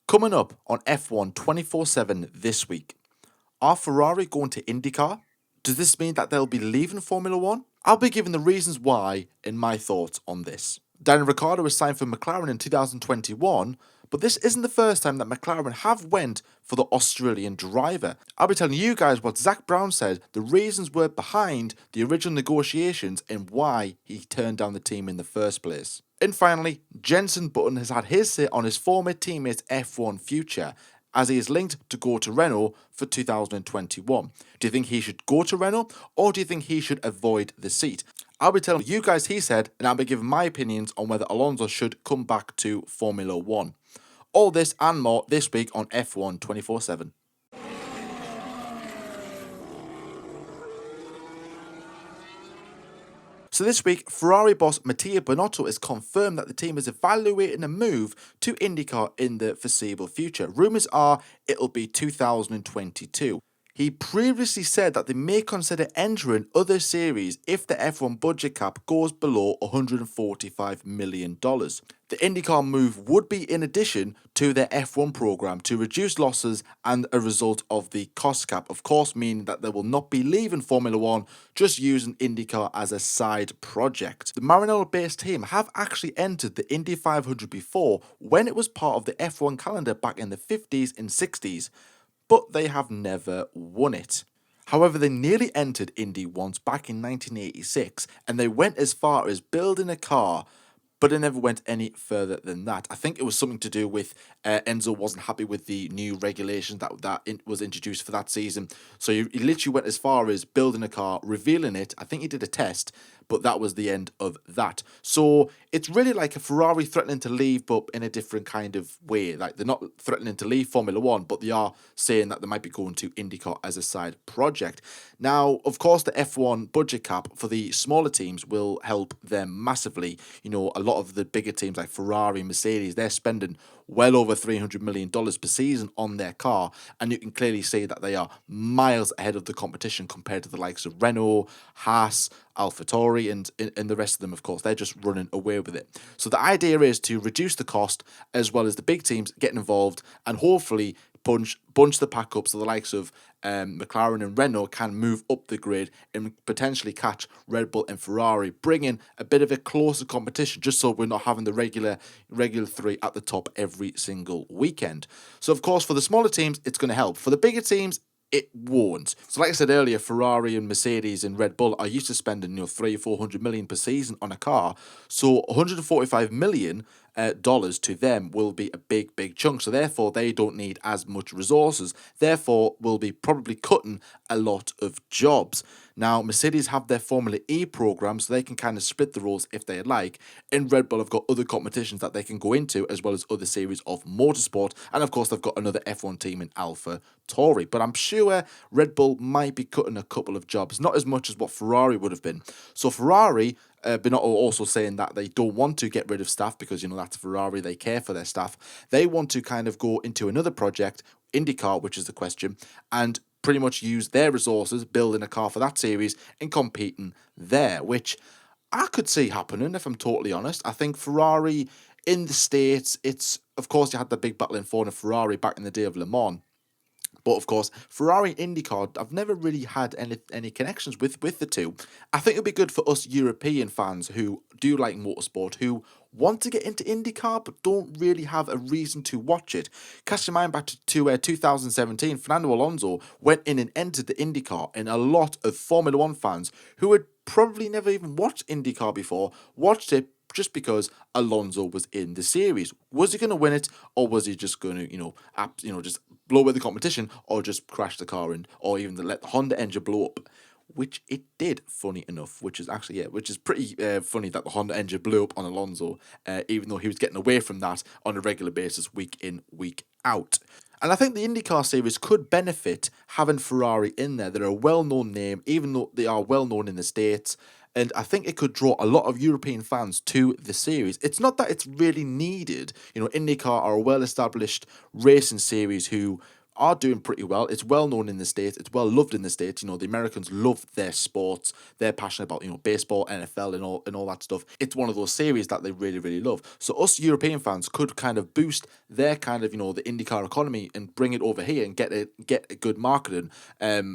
Coming up on F1 24/7 this week, are Ferrari going to IndyCar? Does this mean that they'll be leaving Formula One? I'll be giving the reasons why and my thoughts on this. Daniel Ricciardo was signed for McLaren in 2021, but this isn't the first time that McLaren have went for the Australian driver. I'll be telling you guys what Zak Brown said, the reasons were behind the original negotiations and why he turned down the team in the first place. And finally, Jenson Button has had his say on his former teammate's F1 future, as he is linked to go to Renault for 2021. Do you think he should go to Renault, or do you think he should avoid the seat? I'll be telling you guys he said, and I'll be giving my opinions on whether Alonso should come back to Formula One. All this and more this week on F1 24/7. So this week, Ferrari boss Mattia Binotto has confirmed that the team is evaluating a move to IndyCar in the foreseeable future. Rumours are it'll be 2022. He previously said that they may consider entering other series if the F1 budget cap goes below $145 million. The IndyCar move would be in addition to their F1 program to reduce losses and a result of the cost cap, of course, meaning that they will not be leaving Formula One, just using IndyCar as a side project. The Maranello-based team have actually entered the Indy 500 before when it was part of the F1 calendar back in the 50s and 60s. But they have never won it. However, they nearly entered Indy once back in 1986, and they went as far as building a car, but it never went any further than that. I think it was something to do with Enzo wasn't happy with the new regulations that was introduced for that season. So he literally went as far as building a car, revealing it. I think he did a test, but that was the end of that. So it's really like a Ferrari threatening to leave, but in a different kind of way. Like, they're not threatening to leave Formula One, but they are saying that they might be going to IndyCar as a side project. Now, of course, the F1 budget cap for the smaller teams will help them massively. You know, a lot of the bigger teams like Ferrari, Mercedes, they're spending well over $300 million per season on their car, and you can clearly see that they are miles ahead of the competition compared to the likes of Renault, Haas, AlphaTauri, and the rest of them. Of course, they're just running away with it. So the idea is to reduce the cost, as well as the big teams getting involved, and hopefully bunch the pack up so the likes of McLaren and Renault can move up the grid and potentially catch Red Bull and Ferrari, bringing a bit of a closer competition, just so we're not having the regular three at the top every single weekend. So of course, for the smaller teams, it's going to help. For the bigger teams, it won't. So like I said earlier, Ferrari and Mercedes and Red Bull are used to spending 300-400 million per season on a car. So $145 million dollars to them will be a big chunk. So therefore, they don't need as much resources. Therefore, will be probably cutting a lot of jobs. Now, Mercedes have their Formula E program, so they can kind of split the roles if they like. And Red Bull have got other competitions that they can go into, as well as other series of motorsport. And of course, they've got another F1 team in AlphaTauri. But I'm sure Red Bull might be cutting a couple of jobs, not as much as what Ferrari would have been. So Ferrari, Binotto also saying that they don't want to get rid of staff because, that's Ferrari, they care for their staff. They want to kind of go into another project, IndyCar, which is the question, and pretty much use their resources, building a car for that series and competing there, which I could see happening, if I'm totally honest. I think Ferrari in the States, it's, of course, you had the big battle in Ford and Ferrari back in the day of Le Mans. But of course, Ferrari and IndyCar, I've never really had any connections with the two. I think it'd be good for us European fans who do like motorsport, who want to get into IndyCar but don't really have a reason to watch it. Cast your mind back to 2017, Fernando Alonso went in and entered the IndyCar, and a lot of Formula One fans who had probably never even watched IndyCar before watched it just because Alonso was in the series. Was he going to win it, or was he just going to, just blow away the competition, or just crash the car or even let the Honda engine blow up? Which it did, funny enough, which is pretty funny that the Honda engine blew up on Alonso, even though he was getting away from that on a regular basis, week in, week out. And I think the IndyCar series could benefit having Ferrari in there. They're a well-known name, even though they are well-known in the States. And I think it could draw a lot of European fans to the series. It's not that it's really needed. IndyCar are a well-established racing series who are doing pretty well. It's well known in the States. It's well loved in the States. The Americans love their sports. They're passionate about, baseball, NFL, and all that stuff. It's one of those series that they really, really love. So us European fans could kind of boost their kind of, the IndyCar economy and bring it over here and get a good marketing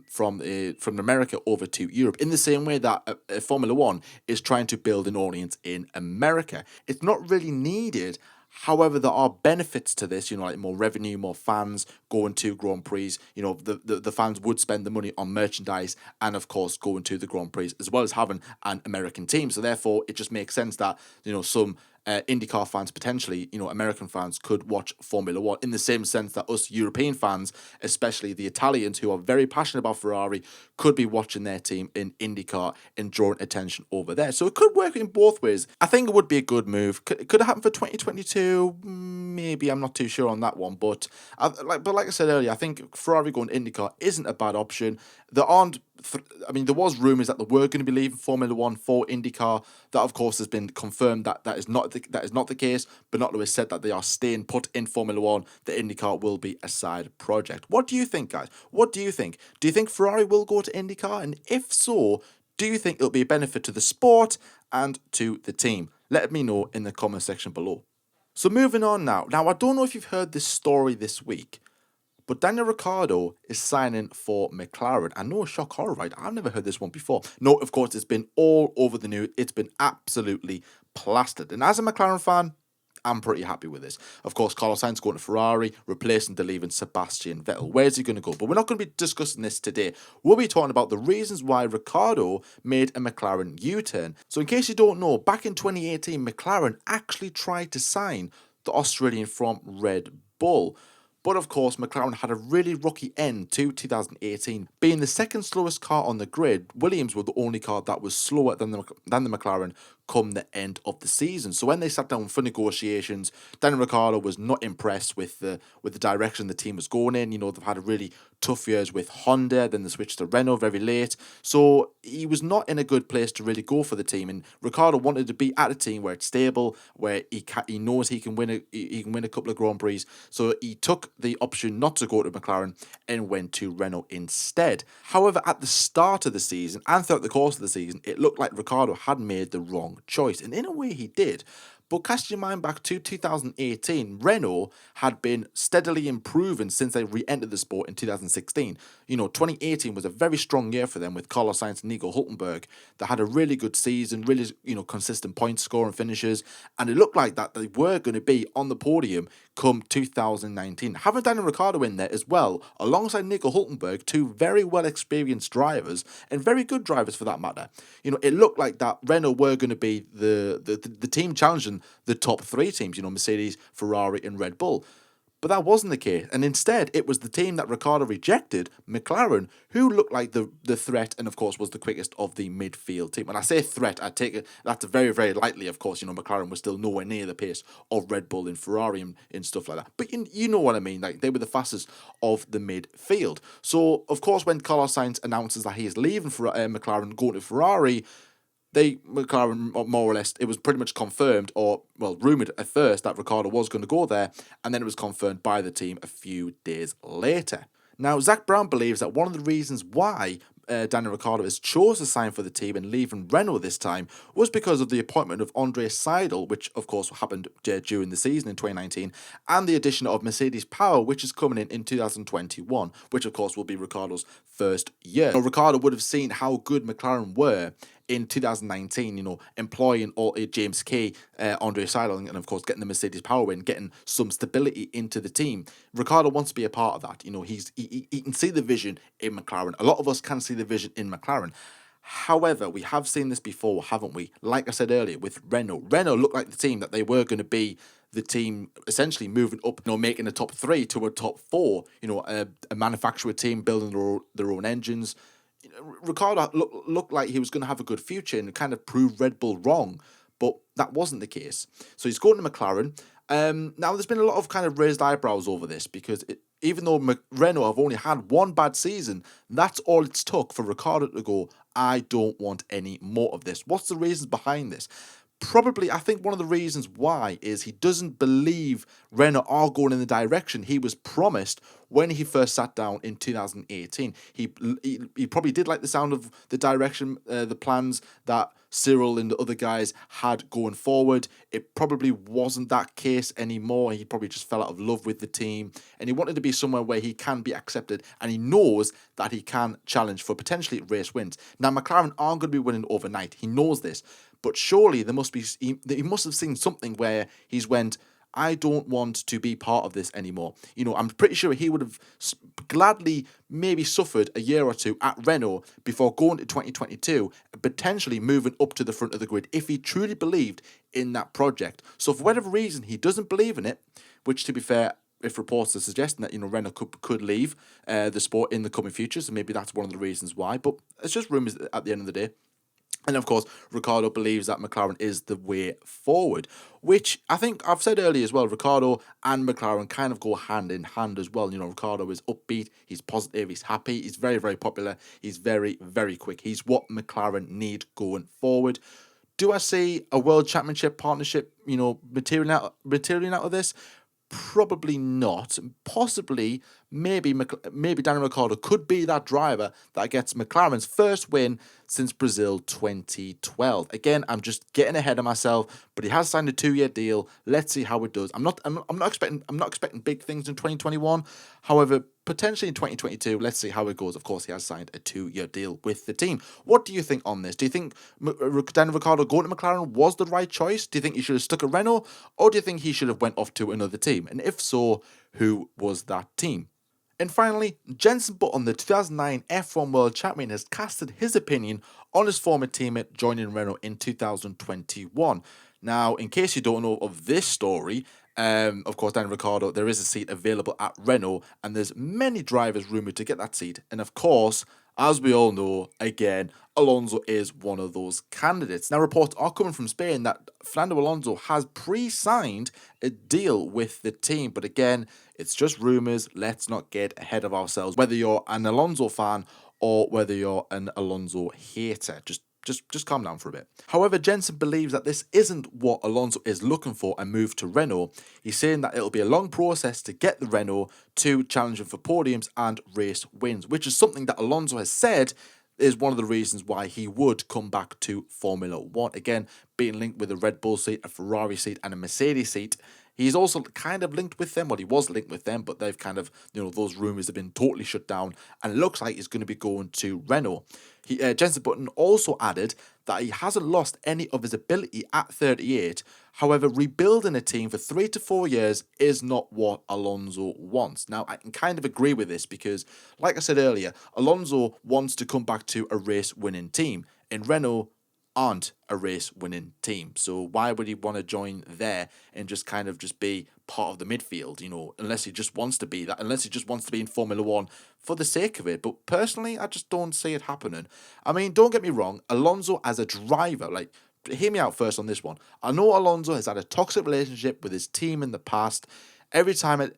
from America over to Europe, in the same way that Formula One is trying to build an audience in America. It's not really needed. However, there are benefits to this, like more revenue, more fans going to Grand Prix. The fans would spend the money on merchandise and, of course, going to the Grand Prix, as well as having an American team. So therefore, it just makes sense that, some IndyCar fans, potentially, American fans, could watch Formula One, in the same sense that us European fans, especially the Italians who are very passionate about Ferrari, could be watching their team in IndyCar and drawing attention over there. So it could work in both ways. I think it would be a good move. Could it happen for 2022? Maybe. I'm not too sure on that one. But like I said earlier, I think Ferrari going IndyCar isn't a bad option. There was rumours that they were going to be leaving Formula One for IndyCar. That, of course, has been confirmed that is not the case. Binotto has said that they are staying put in Formula One. The IndyCar will be a side project. What do you think, guys? What do you think? Do you think Ferrari will go to IndyCar? And if so, do you think it'll be a benefit to the sport and to the team? Let me know in the comment section below. So moving on now. Now, I don't know if you've heard this story this week, but Daniel Ricciardo is signing for McLaren. I know, shock horror, right? I've never heard this one before. No, of course, it's been all over the news. It's been absolutely plastered. And as a McLaren fan, I'm pretty happy with this. Of course, Carlos Sainz going to Ferrari, replacing the leaving Sebastian Vettel. Where's he going to go? But we're not going to be discussing this today. We'll be talking about the reasons why Ricciardo made a McLaren U-turn. So in case you don't know, back in 2018, McLaren actually tried to sign the Australian from Red Bull. But of course, McLaren had a really rocky end to 2018. Being the second slowest car on the grid, Williams were the only car that was slower than the McLaren come the end of the season. So when they sat down for negotiations, Daniel Ricciardo was not impressed with the direction the team was going in. They've had a really tough years with Honda, then they switched to Renault very late. So he was not in a good place to really go for the team. And Ricciardo wanted to be at a team where it's stable, where he knows he can win a couple of Grand Prix. So he took the option not to go to McLaren and went to Renault instead. However, at the start of the season and throughout the course of the season, it looked like Ricciardo had made the wrong choice, and in a way he did. But cast your mind back to 2018, Renault had been steadily improving since they re-entered the sport in 2016. 2018 was a very strong year for them with Carlos Sainz and Nico Hülkenberg. They had a really good season, really, consistent point scoring finishes, and it looked like that they were going to be on the podium come 2019. Having Daniel Ricciardo in there as well, alongside Nico Hülkenberg, two very well experienced drivers, and very good drivers for that matter. It looked like that Renault were going to be the team challenging the top three teams, Mercedes, Ferrari and Red Bull. But that wasn't the case. And instead, it was the team that Ricciardo rejected, McLaren, who looked like the threat and, of course, was the quickest of the midfield team. When I say threat, I take it that's very, very lightly, of course. McLaren was still nowhere near the pace of Red Bull and Ferrari and stuff like that. But you know what I mean. Like, they were the fastest of the midfield. So, of course, when Carlos Sainz announces that he is leaving for McLaren, going to Ferrari, McLaren, more or less, it was pretty much confirmed, or, well, rumoured at first that Ricciardo was going to go there, and then it was confirmed by the team a few days later. Now, Zak Brown believes that one of the reasons why Daniel Ricciardo has chosen to sign for the team and leaving Renault this time was because of the appointment of Andreas Seidel, which of course happened during the season in 2019, and the addition of Mercedes Power, which is coming in 2021, which of course will be Ricciardo's first year. Now, Ricciardo would have seen how good McLaren were in 2019, employing James Kay, Andreas Seidel, and of course getting the Mercedes Power win, getting some stability into the team. Ricciardo wants to be a part of that. He can see the vision in McLaren. A lot of us can see the vision in McLaren. However, we have seen this before, haven't we? Like I said earlier, with Renault. Renault looked like the team that they were going to be the team essentially moving up, making a top three to a top four, a manufacturer team building their own engines. Ricciardo looked like he was going to have a good future and kind of proved Red Bull wrong, but that wasn't the case. So he's going to McLaren. Now, there's been a lot of kind of raised eyebrows over this because even though Renault have only had one bad season, that's all it's took for Ricciardo to go, I don't want any more of this. What's the reasons behind this? Probably, I think one of the reasons why is he doesn't believe Renault are going in the direction he was promised when he first sat down in 2018. He probably did like the sound of the direction, the plans that Cyril and the other guys had going forward. It probably wasn't that case anymore. He probably just fell out of love with the team, and he wanted to be somewhere where he can be accepted, and he knows that he can challenge for potentially race wins. Now, McLaren aren't going to be winning overnight. He knows this. But surely there must be he must have seen something where he's went, I don't want to be part of this anymore. I'm pretty sure he would have gladly maybe suffered a year or two at Renault before going to 2022 and potentially moving up to the front of the grid if he truly believed in that project. So for whatever reason he doesn't believe in it, which to be fair, if reports are suggesting that Renault could leave the sport in the coming future, so maybe that's one of the reasons why. But it's just rumours at the end of the day. And of course, Ricciardo believes that McLaren is the way forward, which I think I've said earlier as well. Ricciardo and McLaren kind of go hand in hand as well. Ricciardo is upbeat, he's positive, he's happy, he's very, very popular, he's very, very quick. He's what McLaren need going forward. Do I see a World Championship partnership, material out of this? Probably not. Possibly, maybe Daniel Ricciardo could be that driver that gets McLaren's first win since Brazil 2012. Again, I'm just getting ahead of myself, but he has signed a 2-year deal. Let's see how it does. I'm not expecting big things in 2021. However, potentially in 2022, let's see how it goes. Of course, he has signed a 2-year deal with the team. What do you think on this? Do you think Daniel Ricciardo going to McLaren was the right choice? Do you think he should have stuck at Renault, or do you think he should have went off to another team? And if so, who was that team? And finally, Jenson Button, the 2009 F1 World Champion, has casted his opinion on his former teammate joining Renault in 2021. Now, in case you don't know of this story, of course, Daniel Ricciardo, there is a seat available at Renault, and there's many drivers rumoured to get that seat. And of course, as we all know, again, Alonso is one of those candidates. Now, reports are coming from Spain that Fernando Alonso has pre-signed a deal with the team. But again, it's just rumours. Let's not get ahead of ourselves. Whether you're an Alonso fan or whether you're an Alonso hater, just calm down for a bit. However, Jenson believes that this isn't what Alonso is looking for and move to Renault. He's saying that it'll be a long process to get the Renault to challenging for podiums and race wins, which is something that Alonso has said is one of the reasons why he would come back to Formula One. Again, being linked with a Red Bull seat, a Ferrari seat, and a Mercedes seat. He's also kind of linked with them. Well, he was linked with them, but they've kind of, those rumours have been totally shut down. And it looks like he's going to be going to Renault. Jenson Button also added that he hasn't lost any of his ability at 38. However, rebuilding a team for 3 to 4 years is not what Alonso wants. Now, I can kind of agree with this because, like I said earlier, Alonso wants to come back to a race-winning team. In Renault, aren't a race-winning team. So why would he want to join there and just kind of just be part of the midfield, unless he just wants to be that, unless he just wants to be in Formula One for the sake of it. But personally, I just don't see it happening. I mean, don't get me wrong, Alonso as a driver, hear me out first on this one. I know Alonso has had a toxic relationship with his team in the past. Every time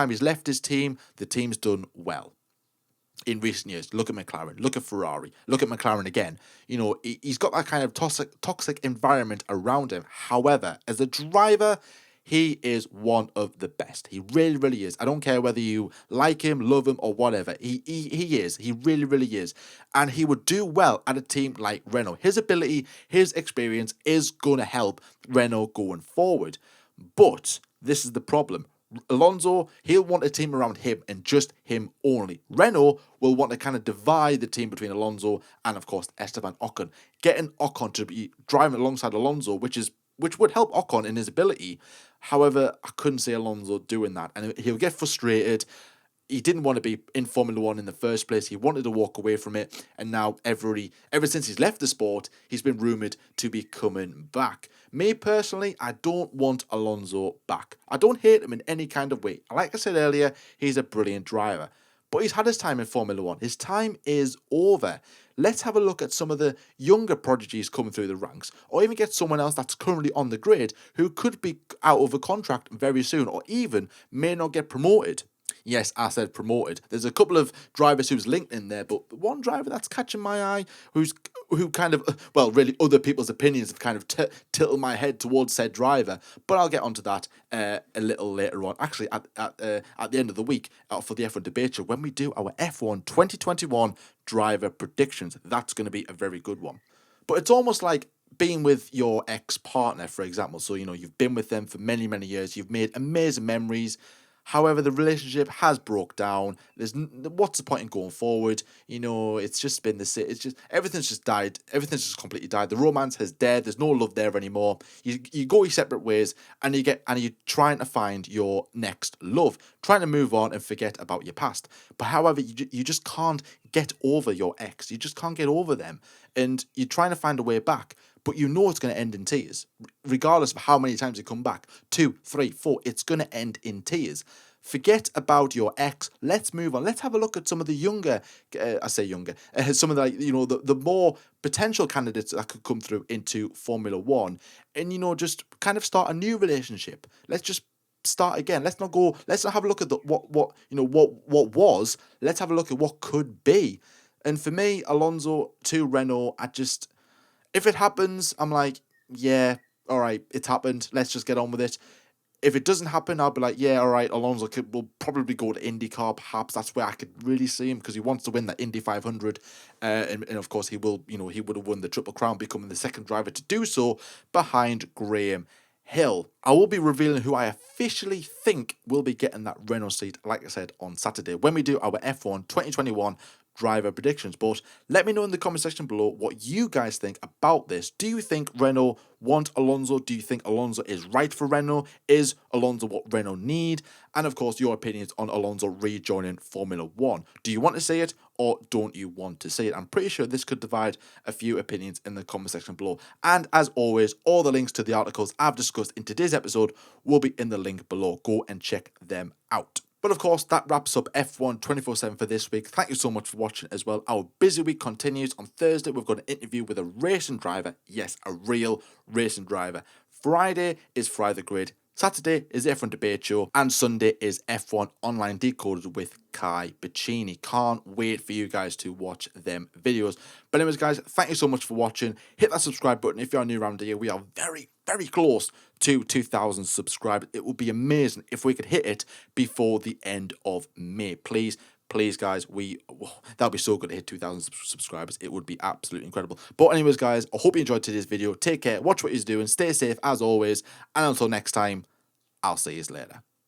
he's left his team, the team's done well. In recent years, look at McLaren, look at Ferrari, look at McLaren again. He's got that kind of toxic environment around him. However, as a driver, he is one of the best. He really, really is. I don't care whether you like him, love him, or whatever. He is. He really, really is. And he would do well at a team like Renault. His ability, his experience is going to help Renault going forward. But this is the problem. Alonso, he'll want a team around him and just him only. Renault will want to kind of divide the team between Alonso and, of course, Esteban Ocon. Getting Ocon to be driving alongside Alonso, which would help Ocon in his ability. However, I couldn't see Alonso doing that, and he'll get frustrated. He didn't want to be in Formula One in the first place. He wanted to walk away from it, and now ever since he's left the sport, he's been rumoured to be coming back. Me personally, I don't want Alonso back. I don't hate him in any kind of way. Like I said earlier, he's a brilliant driver. But he's had his time in Formula One. His time is over. Let's have a look at some of the younger prodigies coming through the ranks, or even get someone else that's currently on the grid who could be out of a contract very soon, or even may not get promoted. Yes, I said promoted. There's a couple of drivers who's linked in there, but the one driver that's catching my eye, who kind of, well, really other people's opinions have kind of tilted my head towards said driver. But I'll get onto that a little later on. Actually, at the end of the week for the F1 debate show, when we do our F1 2021 driver predictions, that's going to be a very good one. But it's almost like being with your ex-partner, for example. So, you've been with them for many, many years. You've made amazing memories. However, the relationship has broke down. What's the point in going forward? It's just been it's just everything's just died. Everything's just completely died. The romance has dead. There's no love there anymore. You go your separate ways, and you're trying to find your next love, trying to move on and forget about your past. But however, you just can't get over your ex. You just can't get over them, and you're trying to find a way back. But it's going to end in tears, regardless of how many times you come back. 2, 3, 4, it's going to end in tears. Forget about your ex. Let's move on. Let's have a look at some of the younger, some of the more potential candidates that could come through into Formula One, and just kind of start a new relationship. Let's just start again. Let's not have a look at what was. Let's have a look at what could be. And for me, Alonso to Renault, if it happens, I'm like, yeah, all right, it's happened. Let's just get on with it. If it doesn't happen, I'll be like, yeah, all right, Alonso will probably go to IndyCar. Perhaps that's where I could really see him, because he wants to win that Indy 500. And of course, he will. He would have won the Triple Crown, becoming the second driver to do so behind Graham Hill. I will be revealing who I officially think will be getting that Renault seat, like I said, on Saturday, when we do our F1 2021 driver predictions. But let me know in the comment section below what you guys think about this. Do you think Renault want Alonso? Do you think Alonso is right for Renault? Is Alonso what Renault need? And of course, your opinions on Alonso rejoining Formula One. Do you want to see it, or don't you want to see it? I'm pretty sure this could divide a few opinions in the comment section below. And as always, all the links to the articles I've discussed in today's episode will be in the link below. Go and check them out. But of course, that wraps up F1 24/7 for this week. Thank you so much for watching as well. Our busy week continues. On Thursday, we've got an interview with a racing driver. Yes, a real racing driver. Friday is Fry the Grid. Saturday is F1 Debate Show. And Sunday is F1 Online Decoded with Kai Bacchini. Can't wait for you guys to watch them videos. But anyways, guys, thank you so much for watching. Hit that subscribe button if you're new around here. We are very, very close to 2,000 subscribers. It would be amazing if we could hit it before the end of May. Please, guys, that would be so good to hit 2,000 subscribers. It would be absolutely incredible. But anyways, guys, I hope you enjoyed today's video. Take care, watch what you're doing, stay safe as always, and until next time, I'll see you later.